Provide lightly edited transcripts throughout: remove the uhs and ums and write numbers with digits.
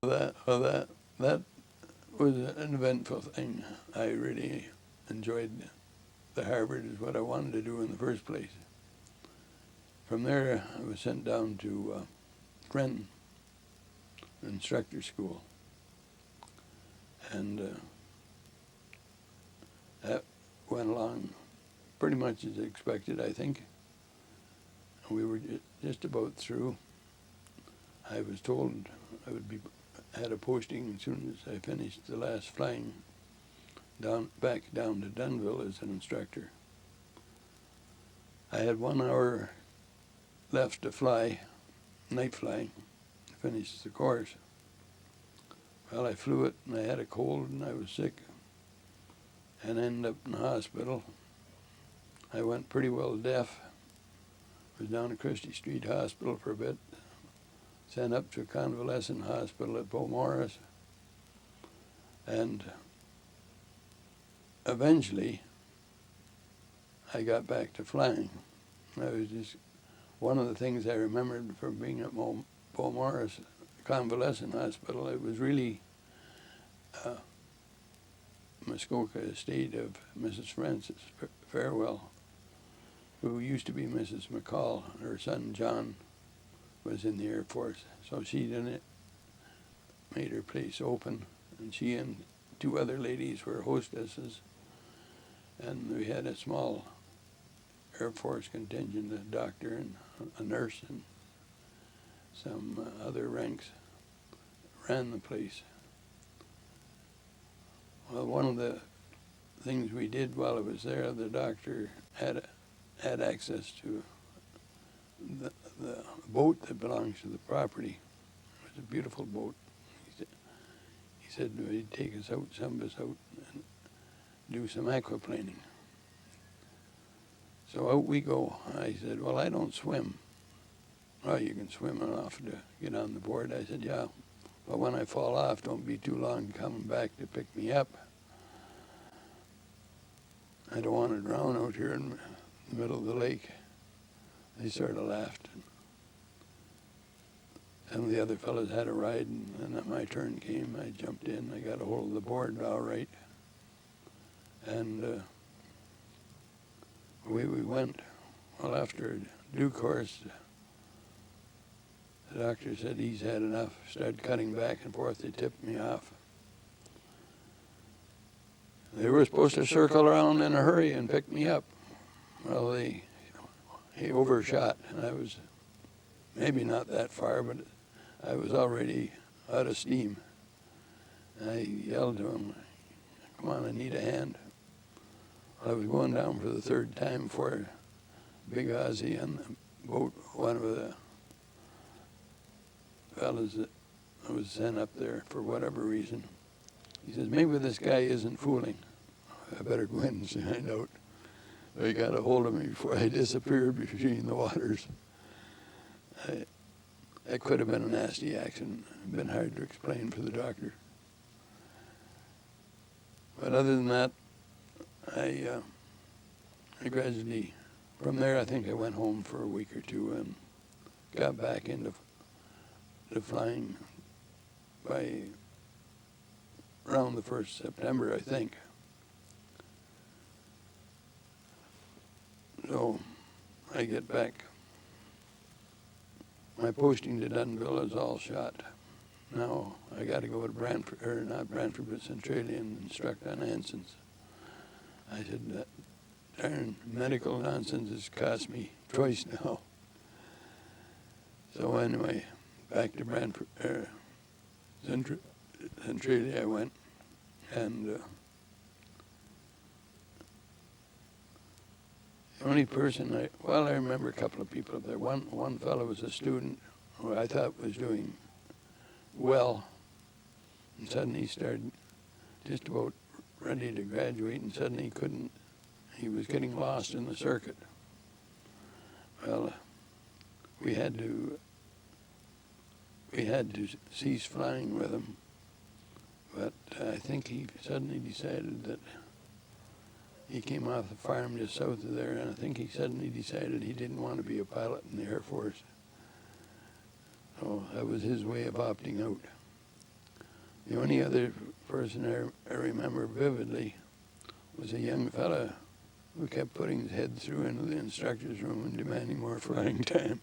That was an eventful thing. I really enjoyed the Harvard is what I wanted to do in the first place. From there, I was sent down to Trenton instructor school, and that went along pretty much as expected, I think. We were just about through. I was told I would be had a posting as soon as I finished the last flying back down to Dunville as an instructor. I had 1 hour left to fly, night flying, to finish the course. Well, I flew it and I had a cold and I was sick and ended up in the hospital. I went pretty well deaf. Was down at Christie Street Hospital for a bit, sent up to a convalescent hospital at Beaumaris, and eventually I got back to flying. That was just one of the things I remembered from being at Beaumaris Convalescent Hospital. It was really Muskoka estate of Mrs. Frances Farewell, who used to be Mrs. McCall. Her son John was in the Air Force, so she didn't made her place open, and she and 2 other ladies were hostesses, and we had a small Air Force contingent, a doctor and a nurse and some other ranks ran the place. Well, one of the things we did while I was there, the doctor had access to the boat that belongs to the property. It was a beautiful boat. He said he'd take us out, some of us out, and do some aquaplaning. So out we go. I said, well, I don't swim. Oh, you can swim enough to get on the board. I said, yeah, but when I fall off, don't be too long coming back to pick me up. I don't want to drown out here in the middle of the lake. They sort of laughed. Some of the other fellows had a ride, and then my turn came. I jumped in. I got a hold of the board all right. And away we went. Well, after due course, the doctor said he's had enough. Started cutting back and forth. They tipped me off. They were supposed to circle around in a hurry and pick me up. Well, he overshot, and I was maybe not that far, but I was already out of steam. I yelled to him, come on, I need a hand. I was going down for the 3rd time before Big Ozzy on the boat, one of the fellas that was sent up there for whatever reason. He says, maybe this guy isn't fooling. I better go in and find out. They got a hold of me before I disappeared between the waters. That could have been a nasty accident. It'd been hard to explain for the doctor. But other than that, I gradually, from there I think I went home for a week or 2 and got back into the flying by around the 1st September, I think. So I get back. My posting to Dunville is all shot. Now I got to go to Brantford, or not Brantford, but Centralia and instruct on ensigns. I said, that darn medical nonsense has cost me twice now. So anyway, back to Brantford, Centralia I went, and the only person I remember a couple of people up there. One fellow was a student who I thought was doing well, and suddenly he started just about ready to graduate, and suddenly he couldn't. He was getting lost in the circuit. Well, we had to cease flying with him, but I think he suddenly decided that he came off the farm just south of there, and I think he suddenly decided he didn't want to be a pilot in the Air Force. So that was his way of opting out. The only other person I remember vividly was a young fella who kept putting his head through into the instructor's room and demanding more flying time.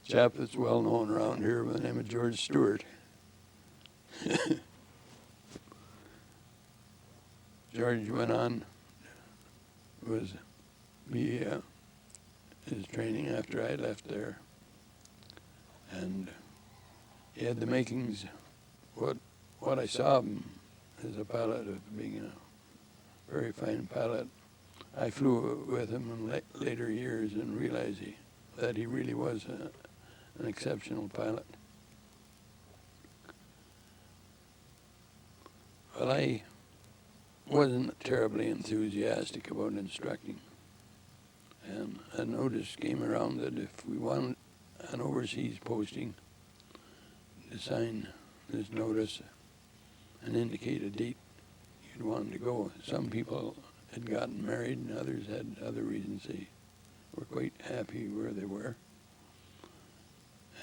Chap that's well known around here by the name of George Stewart. George went on, was his training after I left there, and he had the makings, what I saw of him as a pilot, of being a very fine pilot. I flew with him in later years and realized that he really was an exceptional pilot. Well, I wasn't terribly enthusiastic about instructing. And a notice came around that if we wanted an overseas posting, to sign this notice and indicate a date you'd want to go. Some people had gotten married and others had other reasons. They were quite happy where they were.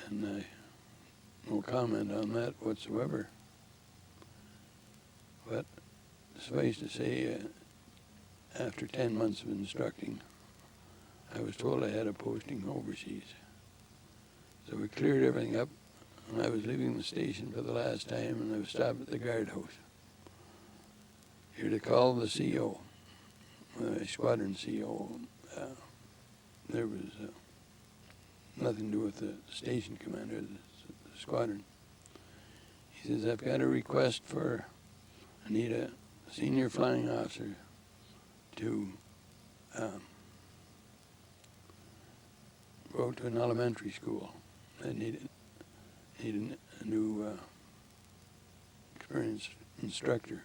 And no comment on that whatsoever. But suffice to say, after 10 months of instructing, I was told I had a posting overseas. So we cleared everything up, and I was leaving the station for the last time, and I was stopped at the guardhouse. Here to call the CO, squadron CO. There was nothing to do with the station commander, the squadron. He says, I've got a request I need a senior flying officer to go to an elementary school. I need a new experienced instructor.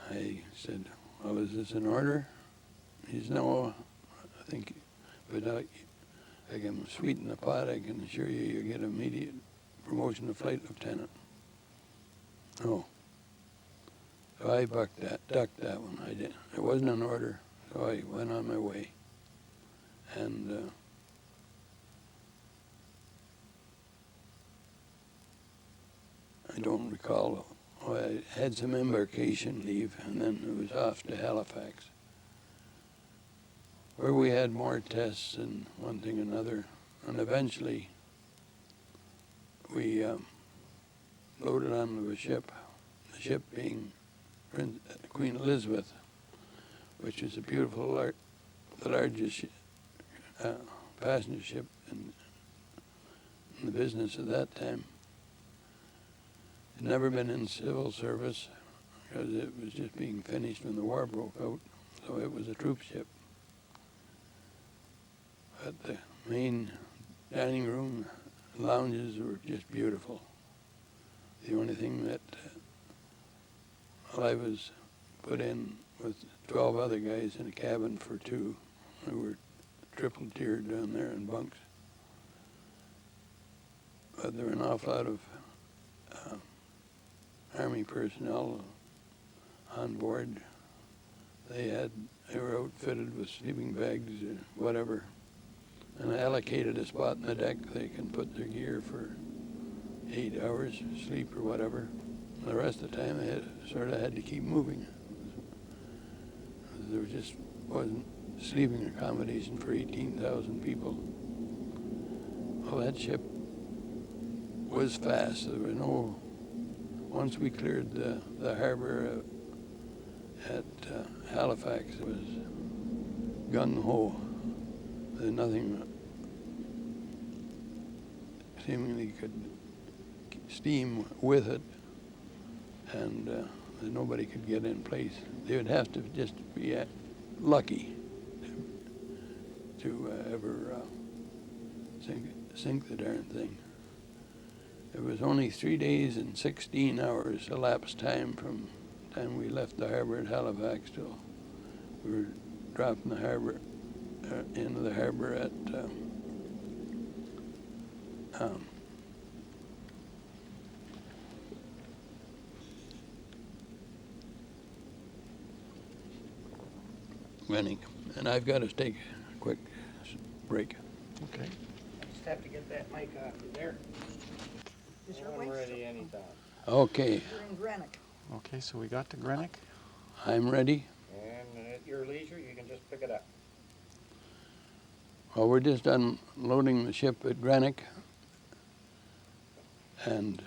I said, well, is this an order? He said, no, I think, but I can sweeten the pot. I can assure you you'll get immediate promotion to flight lieutenant. Oh. So I ducked that one. It wasn't an order, so I went on my way. And I don't recall. I had some embarkation leave, and then it was off to Halifax, where we had more tests and one thing and another. And eventually, we loaded onto a ship, the ship being Queen Elizabeth, which is a beautiful, the largest passenger ship in the business at that time. It had never been in civil service because it was just being finished when the war broke out, so it was a troop ship. But the main dining room lounges were just beautiful. The only thing that I was put in with 12 other guys in a cabin for two. We were triple tiered down there in bunks. But there were an awful lot of Army personnel on board. They were outfitted with sleeping bags or whatever, and allocated a spot in the deck they can put their gear for 8 hours sleep or whatever. And the rest of the time they had to keep moving. There just wasn't sleeping accommodation for 18,000 people. Well, that ship was fast. There were once we cleared the harbor at Halifax, it was gung-ho. There's nothing seemingly could steam with it, and nobody could get in place. They would have to just be lucky to ever sink the darn thing. It was only 3 days and 16 hours elapsed time from the time we left the harbor at Halifax till we were dropped in the harbor, into the harbor at Winning. And I've got to take a quick break. Okay. I just have to get that mic off of there. Is your I'm wife ready still- anytime. Okay, You're in Greenock. Okay, so we got to Greenock. I'm ready. And at your leisure, you can just pick it up. Well, we're just unloading the ship at Greenock, and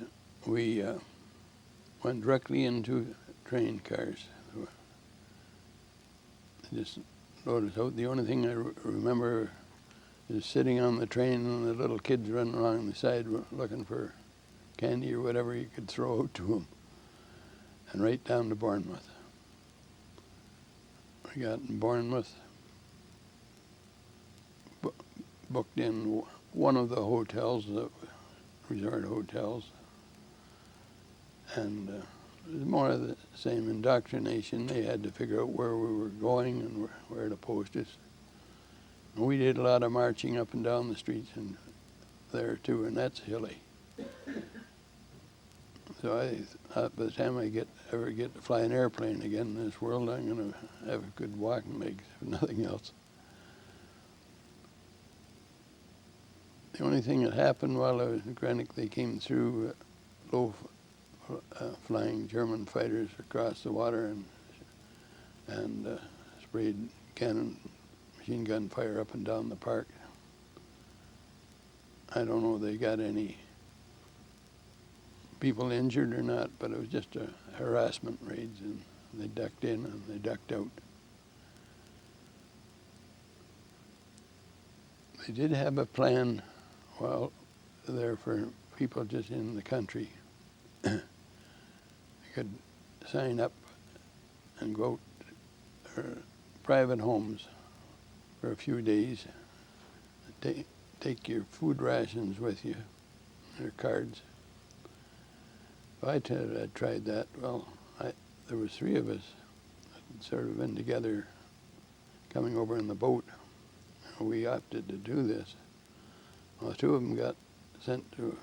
we went directly into train cars. Just loaded out. The only thing I remember is sitting on the train and the little kids running along the side looking for candy or whatever you could throw out to them, and right down to Bournemouth. We got in Bournemouth, booked in one of the hotels, the resort hotels, and it was more of the same indoctrination. They had to figure out where we were going and where to post us. And we did a lot of marching up and down the streets and there too, and that's hilly. So I thought by the time I ever get to fly an airplane again in this world, I'm going to have good walking legs, if nothing else. The only thing that happened while I was in Greenock, they came through low-flying German fighters across the water and sprayed machine gun fire up and down the park. I don't know if they got any people injured or not, but it was just a harassment raids, and they ducked in and they ducked out. They did have a plan while there for people just in the country. They could sign up and go out to private homes for a few days, take your food rations with you, your cards. I tried that. Well, there was three of us that had sort of been together coming over in the boat. We opted to do this. Well, two of them got sent to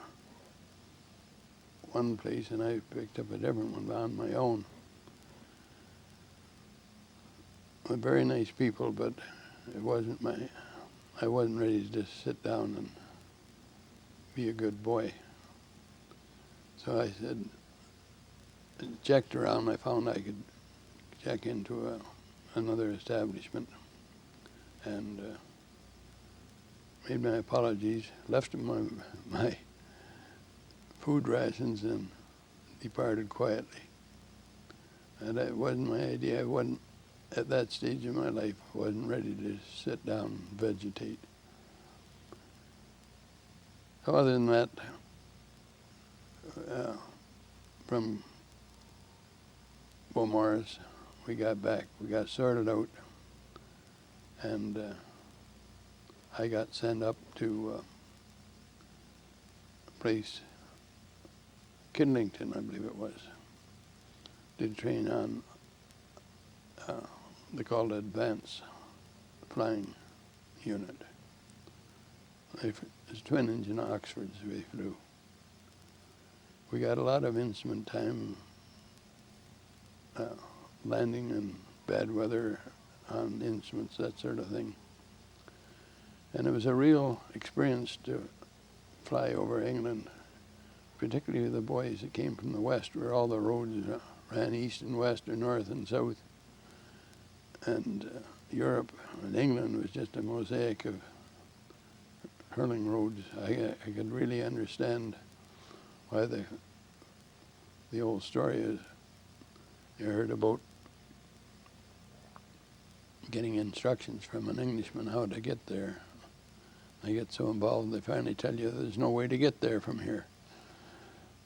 one place, and I picked up a different one on my own. They're very nice people, but I wasn't ready to just sit down and be a good boy. So I said, checked around. I found I could check into another establishment, and made my apologies, left them my food rations, and departed quietly. And it wasn't my idea. I wasn't, at that stage of my life, wasn't ready to sit down and vegetate. So other than that, from Beaumaris, we got back. We got sorted out, and I got sent up to a place, Kidlington, I believe it was. Did train on, they called it Advanced Flying Unit. It's twin engine Oxfords we flew. We got a lot of instrument time, landing in bad weather on instruments, that sort of thing. And it was a real experience to fly over England, particularly the boys that came from the west, where all the roads ran east and west or north and south. And Europe and England was just a mosaic of hurling roads. I could really understand why the old story is you heard about getting instructions from an Englishman how to get there. They get so involved they finally tell you there's no way to get there from here.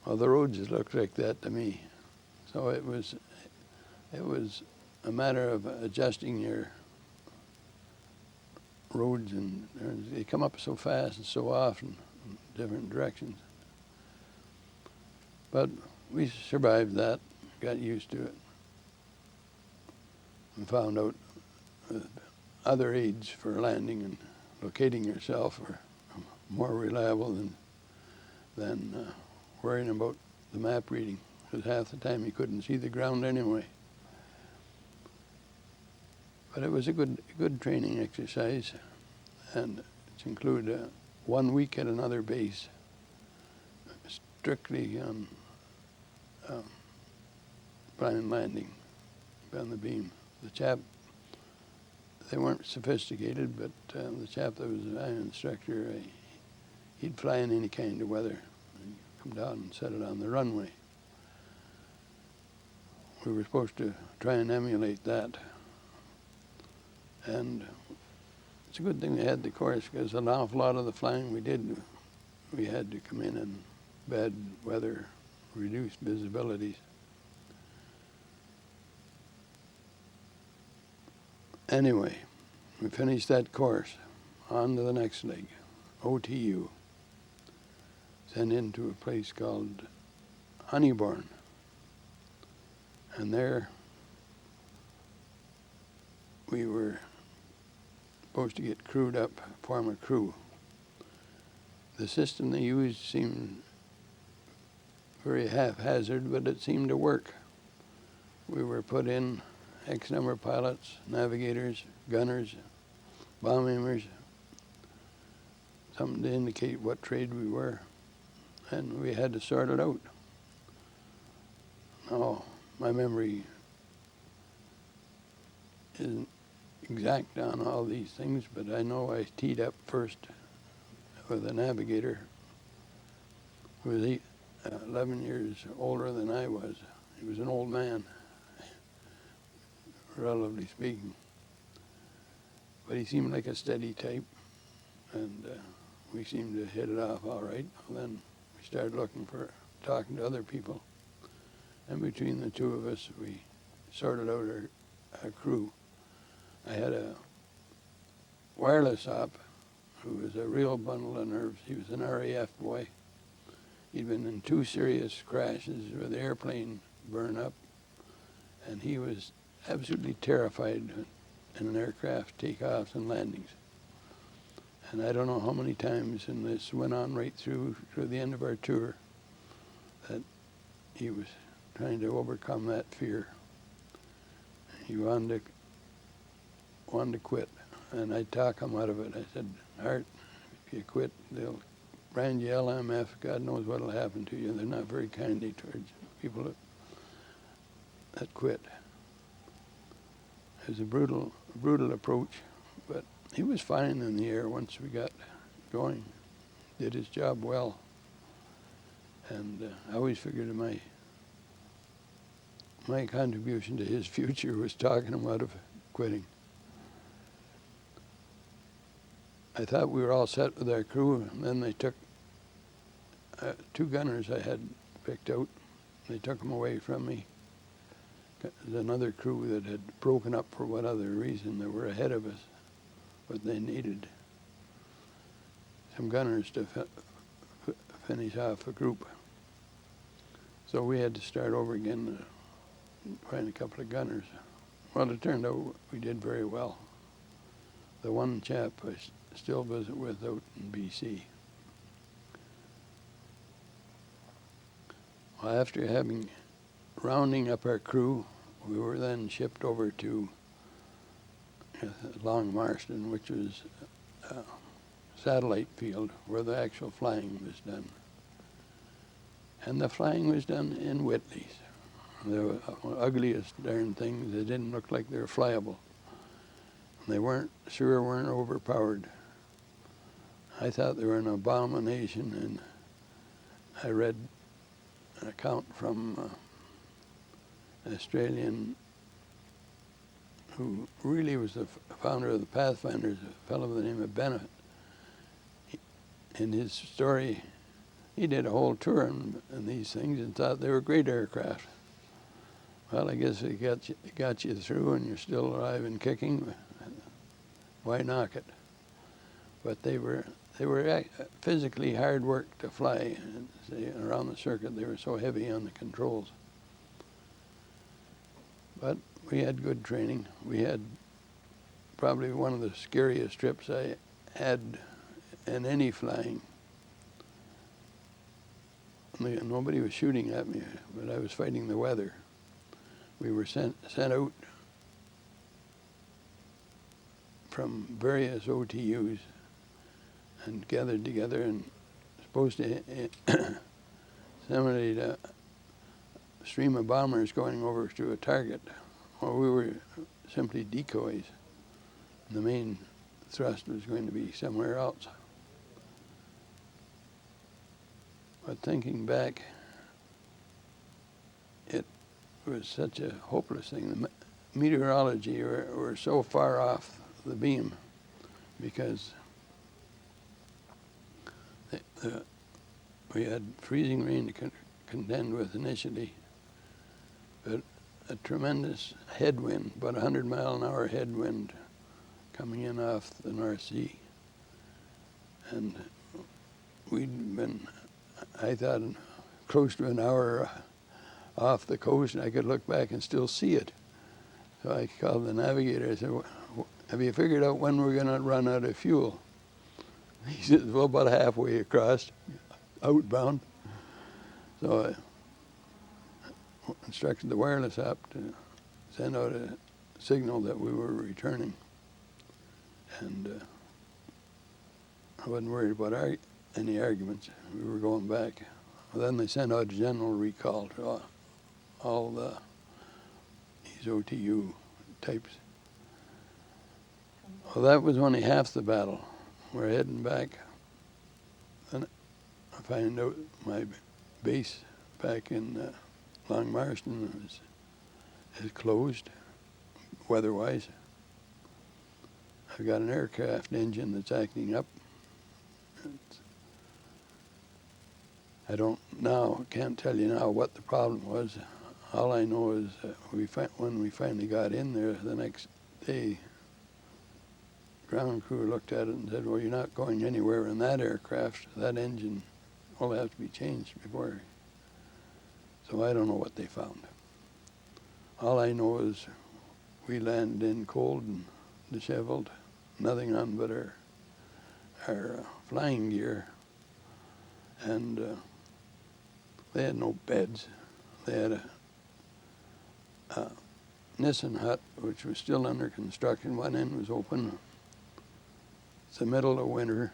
Well, the roads just looked like that to me. So it was a matter of adjusting your roads, and they come up so fast and so often in different directions. But we survived that, got used to it, and found out other aids for landing and locating yourself are more reliable than worrying about the map reading, because half the time you couldn't see the ground anyway. But it was a good training exercise, and it included 1 week at another base, strictly on flying landing on the beam. The chap, they weren't sophisticated, but the chap that was the instructor, he'd fly in any kind of weather. He'd come down and set it on the runway. We were supposed to try and emulate that. And it's a good thing we had the course, because an awful lot of the flying we did, we had to come in bad weather, reduced visibilities. Anyway, we finished that course. On to the next leg, OTU. Sent into a place called Honeybourne. And there we were supposed to get crewed up, form a crew. The system they used seemed very haphazard, but it seemed to work. We were put in X number of pilots, navigators, gunners, bomb aimers, something to indicate what trade we were, and we had to sort it out. Now, my memory isn't exact on all these things, but I know I teed up first with a navigator who was 11 years older than I was. He was an old man, relatively speaking. But he seemed like a steady type, and we seemed to hit it off all right. Then we started talking to other people. And between the two of us, we sorted out our crew. I had a wireless op who was a real bundle of nerves. He was an RAF boy. He'd been in 2 serious crashes where the airplane burned up, and he was absolutely terrified in an aircraft takeoffs and landings. And I don't know how many times, and this went on right through the end of our tour, that he was trying to overcome that fear. He wanted to quit, and I talked him out of it. I said, Art, if you quit, they'll brand you LMF. God knows what'll happen to you. They're not very kindly towards people that quit. It was a brutal approach, but he was fine in the air once we got going. Did his job well, and I always figured my contribution to his future was talking him out of quitting. I thought we were all set with our crew, and then they took 2 gunners I had picked out. They took them away from me. There's another crew that had broken up for what other reason. They were ahead of us, but they needed some gunners to finish off a group. So we had to start over again to find a couple of gunners. Well, it turned out we did very well. The one chap I still visit with out in BC. Well, after rounding up our crew, we were then shipped over to Long Marston, which was a satellite field where the actual flying was done. And the flying was done in Whitleys. They were the ugliest darn things. They didn't look like they were flyable. They weren't overpowered. I thought they were an abomination, and I read an account from an Australian who really was the founder of the Pathfinders, a fellow by the name of Bennett. In his story, he did a whole tour on these things and thought they were great aircraft. Well, I guess it got you through and you're still alive and kicking. Why knock it? But they were physically hard work to fly around the circuit. They were so heavy on the controls. But we had good training. We had probably one of the scariest trips I had in any flying. Nobody was shooting at me, but I was fighting the weather. We were sent out from various OTUs and gathered together and supposed to simulated a stream of bombers going over to a target. Well, we were simply decoys. The main thrust was going to be somewhere else. But thinking back, it was such a hopeless thing. The meteorology were so far off the beam because we had freezing rain to contend with initially, but a tremendous headwind, about 100-mile-an-hour headwind coming in off the North Sea. And we'd been, I thought, close to an hour off the coast, and I could look back and still see it. So I called the navigator. I said, have you figured out when we're going to run out of fuel? He said, well, about halfway across, outbound. So I instructed the wireless op to send out a signal that we were returning. And I wasn't worried about any arguments. We were going back. Well, then they sent out a general recall to all these OTU types. Well, that was only half the battle. We're heading back. And I find out my base back in Long Marston is closed, weather-wise. I've got an aircraft engine that's acting up. Can't tell you now what the problem was. All I know is when we finally got in there the next day, ground crew looked at it and said, well, you're not going anywhere in that aircraft. That engine will have to be changed before. So I don't know what they found. All I know is we landed in cold and disheveled, nothing on but our flying gear. And they had no beds. They had a Nissen hut, which was still under construction. One end was open. It's the middle of winter.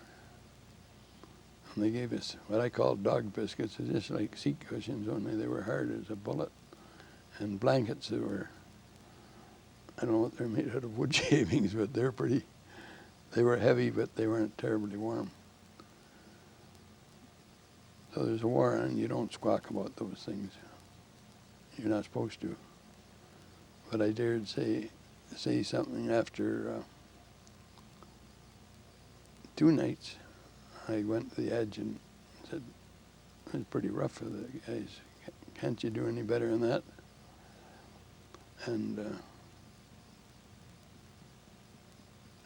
And they gave us what I call dog biscuits. They're just like seat cushions, only they were hard as a bullet. And blankets that were, I don't know what they're made out of, wood shavings, but they were heavy, but they weren't terribly warm. So there's a war on, you don't squawk about those things. You're not supposed to. But I dared say something after 2 nights. I went to the adjutant and said, it was pretty rough for the guys. Can't you do any better than that? And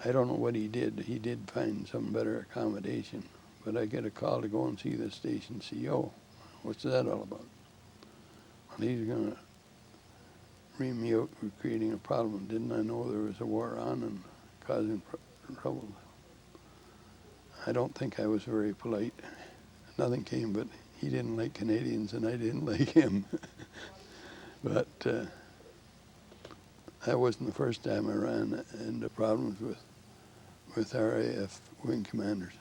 I don't know what he did. He did find some better accommodation. But I get a call to go and see the station CO. What's that all about? Well, he's going to ream me out for creating a problem. Didn't I know there was a war on and causing trouble? I don't think I was very polite. Nothing came, but he didn't like Canadians and I didn't like him. But that wasn't the first time I ran into problems with RAF wing commanders.